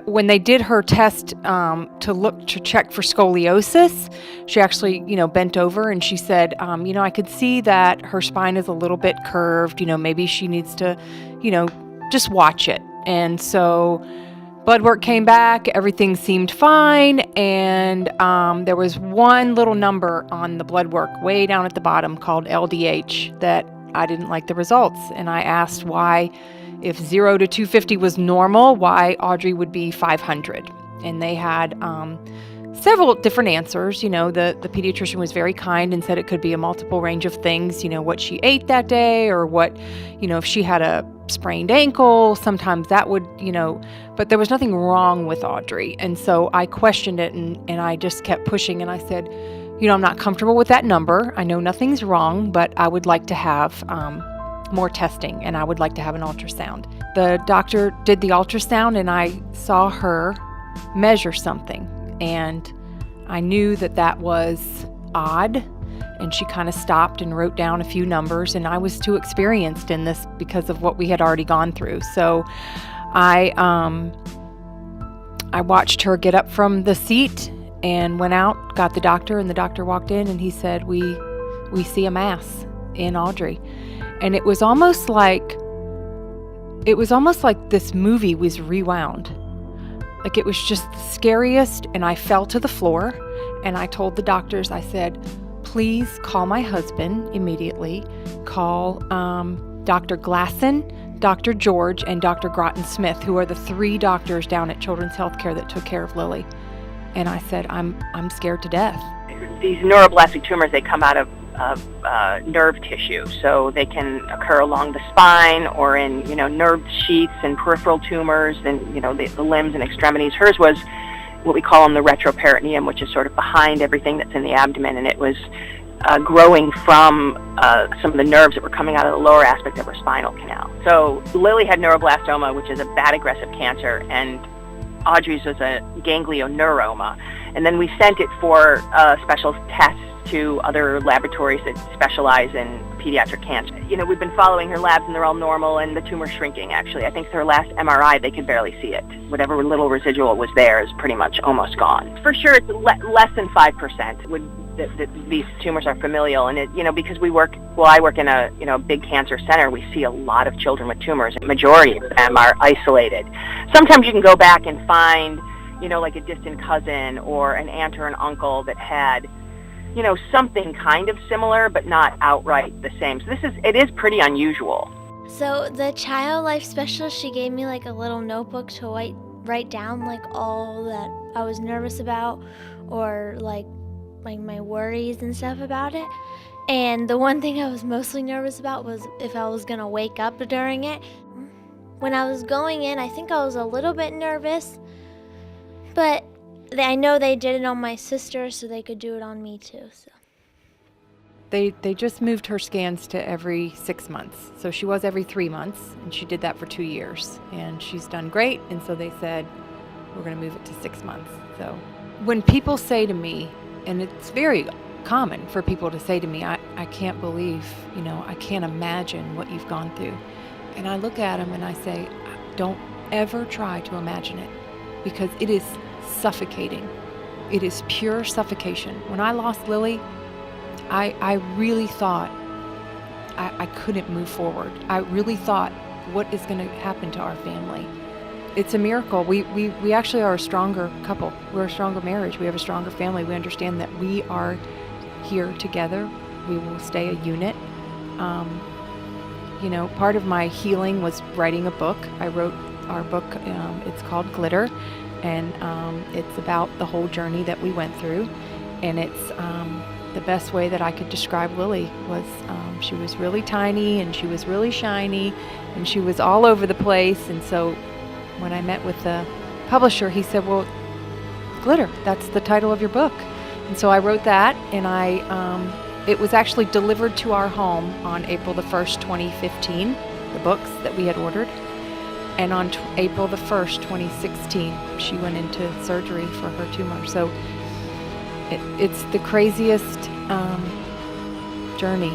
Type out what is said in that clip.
When they did her test to check for scoliosis, she actually, bent over and she said, I could see that her spine is a little bit curved. Maybe she needs to, just watch it. And so blood work came back, everything seemed fine, and there was one little number on the blood work way down at the bottom called LDH that I didn't like the results. And I asked why, if 0 to 250 was normal, why Audrey would be 500. And they had several different answers. The pediatrician was very kind and said it could be a multiple range of things, what she ate that day, or what, if she had a sprained ankle, sometimes that would, but there was nothing wrong with Audrey. And so I questioned it and I just kept pushing and I said, I'm not comfortable with that number. I know nothing's wrong, but I would like to have more testing and I would like to have an ultrasound. The doctor did the ultrasound and I saw her measure something and I knew that was odd, and she kind of stopped and wrote down a few numbers, and I was too experienced in this because of what we had already gone through. So I watched her get up from the seat and went out, got the doctor, and the doctor walked in and he said, we see a mass in Audrey. And it was almost like this movie was rewound. Like, it was just the scariest, and I fell to the floor and I told the doctors, I said, please call my husband immediately. Call Dr. Glasson, Dr. George, and Dr. Groton-Smith, who are the 3 doctors down at Children's Healthcare that took care of Lily. And I said, I'm scared to death. These neuroblastic tumors, they come out of nerve tissue, so they can occur along the spine or in nerve sheaths and peripheral tumors and the limbs and extremities. Hers was what we call the retroperitoneum, which is sort of behind everything that's in the abdomen, and it was growing from some of the nerves that were coming out of the lower aspect of her spinal canal. So Lily had neuroblastoma, which is a bad aggressive cancer, and Audrey's was a ganglioneuroma. And then we sent it for special tests to other laboratories that specialize in pediatric cancer. We've been following her labs and they're all normal, and the tumor's shrinking, actually. I think her last MRI, they could barely see it. Whatever little residual was there is pretty much almost gone. For sure, it's less than 5% these tumors are familial, and because I work in a big cancer center, we see a lot of children with tumors. The majority of them are isolated. Sometimes you can go back and find, like a distant cousin or an aunt or an uncle that had something kind of similar, but not outright the same. So it is pretty unusual. So the child life specialist, she gave me like a little notebook to write down like all that I was nervous about, or like my worries and stuff about it. And the one thing I was mostly nervous about was if I was gonna wake up during it. When I was going in, I think I was a little bit nervous, but I know they did it on my sister, so they could do it on me too. So they just moved her scans to every 6 months. So she was every 3 months, and she did that for 2 years. And she's done great, and so they said, we're going to move it to 6 months. So when people say to me, and it's very common for people to say to me, I can't believe, I can't imagine what you've gone through. And I look at them and I say, don't ever try to imagine it, because it is suffocating. It is pure suffocation. When I lost Lily, I really thought I couldn't move forward. I really thought, what is going to happen to our family? It's a miracle. We actually are a stronger couple. We're a stronger marriage. We have a stronger family. We understand that we are here together. We will stay a unit. Part of my healing was writing a book. I wrote our book. It's called Glitter. And it's about the whole journey that we went through. And it's the best way that I could describe Lily was she was really tiny, and she was really shiny, and she was all over the place. And so when I met with the publisher, he said, well, Glitter, that's the title of your book. And so I wrote that, and it was actually delivered to our home on April the 1st, 2015, the books that we had ordered. And on April the 1st, 2016, she went into surgery for her tumor. So it's the craziest journey.